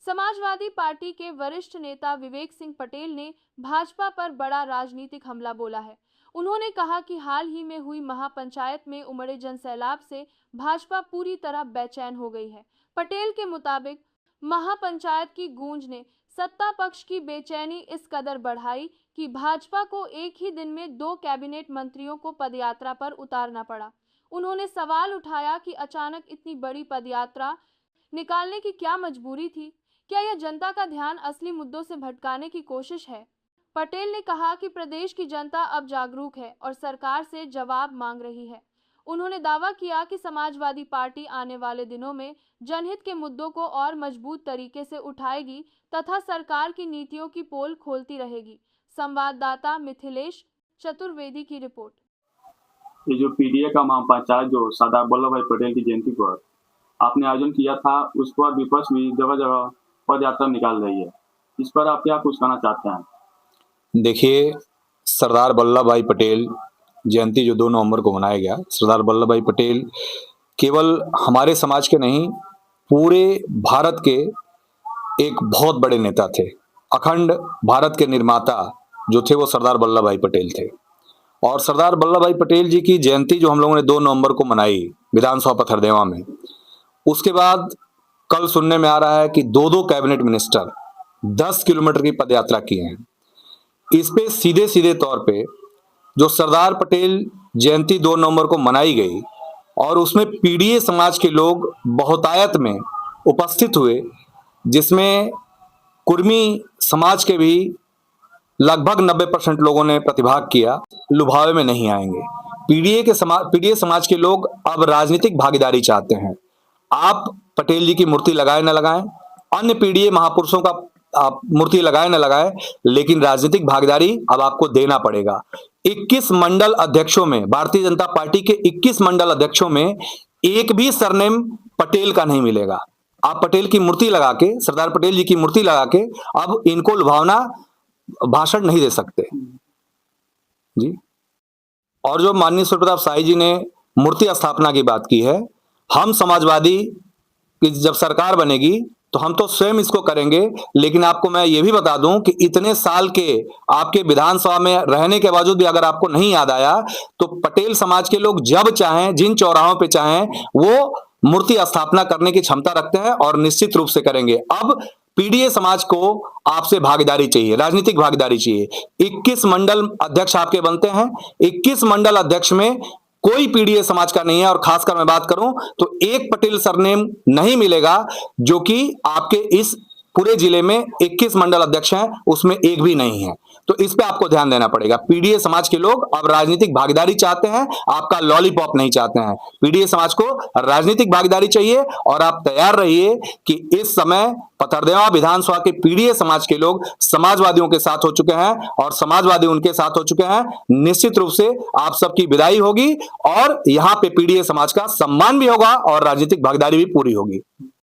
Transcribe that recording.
Samajwadi party के वरिष्ठ नेता विवेक सिंह पटेल ने भाजपा पर बड़ा राजनीतिक हमला बोला है। उन्होंने कहा कि हाल ही में हुई महापंचायत में उमड़े जनसैलाब से भाजपा पूरी तरह बेचैन हो गई है। पटेल के मुताबिक महापंचायत की गूंज ने सत्ता पक्ष की बेचैनी इस कदर बढ़ाई कि भाजपा को एक ही दिन में 2 कैबिनेट मंत्रियों को पदयात्रा पर उतारना पड़ा। उन्होंने सवाल उठाया कि अचानक इतनी बड़ी पदयात्रा निकालने की क्या मजबूरी थी? क्या यह जनता का ध्यान असली मुद्दों से भटकाने की कोशिश है? पटेल ने कहा कि प्रदेश की जनता अब जागरूक है और सरकार से जवाब मांग रही है। उन्होंने दावा किया कि समाजवादी पार्टी आने वाले दिनों में जनहित के मुद्दों को और मजबूत तरीके से उठाएगी तथा सरकार की नीतियों की पोल खोलती रहेगी। संवाददाता मिथिलेश चतुर्वेदी की रिपोर्ट। ये जो पीडीए का महापंचायत जो सरदार वल्लभ भाई पटेल की जयंती पर आपने आयोजन किया था, उस पर विपक्ष भी जगह जगह पद यात्रा निकाल रही है। इस पर आप क्या कुछ कहना चाहते हैं? देखिए, सरदार वल्लभ भाई पटेल जयंती जो 2 नवंबर को मनाया गया, सरदार वल्लभ भाई पटेल केवल हमारे समाज के नहीं, पूरे भारत के एक बहुत बड़े नेता थे। अखंड भारत के निर्माता जो थे वो सरदार वल्लभ भाई पटेल थे। और सरदार वल्लभ भाई पटेल जी की जयंती जो हम लोगों ने 2 नवंबर को मनाई विधानसभा पथरदेवा में, उसके बाद कल सुनने में आ रहा है कि 2 कैबिनेट मिनिस्टर 10 किलोमीटर की पदयात्रा किए हैं। इस पे सीधे सीधे तौर पे जो सरदार पटेल जयंती 2 नवंबर को मनाई गई और उसमें पीडीए समाज के लोग बहुतायत में उपस्थित हुए, जिसमें कुर्मी समाज के भी लगभग 90% लोगों ने प्रतिभाग किया, लुभावे में नहीं आएंगे। पीडीए समाज के लोग अब राजनीतिक भागीदारी चाहते हैं। आप पटेल जी की मूर्ति लगाए न लगाएं, अन्य पीडीए महापुरुषों का आप मूर्ति लगाए न लगाए, लेकिन राजनीतिक भागीदारी अब आपको देना पड़ेगा। 21 मंडल अध्यक्षों में, भारतीय जनता पार्टी के 21 मंडल अध्यक्षों में एक भी सरनेम पटेल का नहीं मिलेगा। आप पटेल की मूर्ति लगा के, सरदार पटेल जी की मूर्ति लगा के अब इनको लुभावना भाषण नहीं दे सकते जी। और जो माननीय सूर्य प्रताप शाही जी ने मूर्ति स्थापना की बात की है, हम समाजवादी की जब सरकार बनेगी तो हम तो स्वयं इसको करेंगे, लेकिन आपको मैं ये भी बता दूं कि इतने साल के आपके विधानसभा में रहने के बावजूद भी अगर आपको नहीं याद आया तो पटेल समाज के लोग जब चाहें, जिन चौराहों पे चाहें, वो मूर्ति स्थापना करने की क्षमता रखते हैं और निश्चित रूप से करेंगे। अब पीडीए समाज को आपसे भागीदारी चाहिए, राजनीतिक भागीदारी चाहिए। 21 मंडल अध्यक्ष आपके बनते हैं, 21 मंडल अध्यक्ष में कोई पीडीए समाज का नहीं है। और खासकर मैं बात करूं तो एक पटेल सरनेम नहीं मिलेगा, जो कि आपके इस पूरे जिले में 21 मंडल अध्यक्ष हैं उसमें एक भी नहीं है। तो इस पे आपको ध्यान देना पड़ेगा। पीडीए समाज के लोग अब राजनीतिक भागीदारी चाहते हैं, आपका लॉलीपॉप नहीं चाहते हैं। पीडीए समाज को राजनीतिक भागीदारी चाहिए और आप तैयार रहिए कि इस समय पथरदेवा विधानसभा के पीडीए समाज के लोग समाजवादियों के साथ हो चुके हैं और समाजवादी उनके साथ हो चुके हैं। निश्चित रूप से आप सबकी विदाई होगी और यहाँ पे पीडीए समाज का सम्मान भी होगा और राजनीतिक भागीदारी भी पूरी होगी।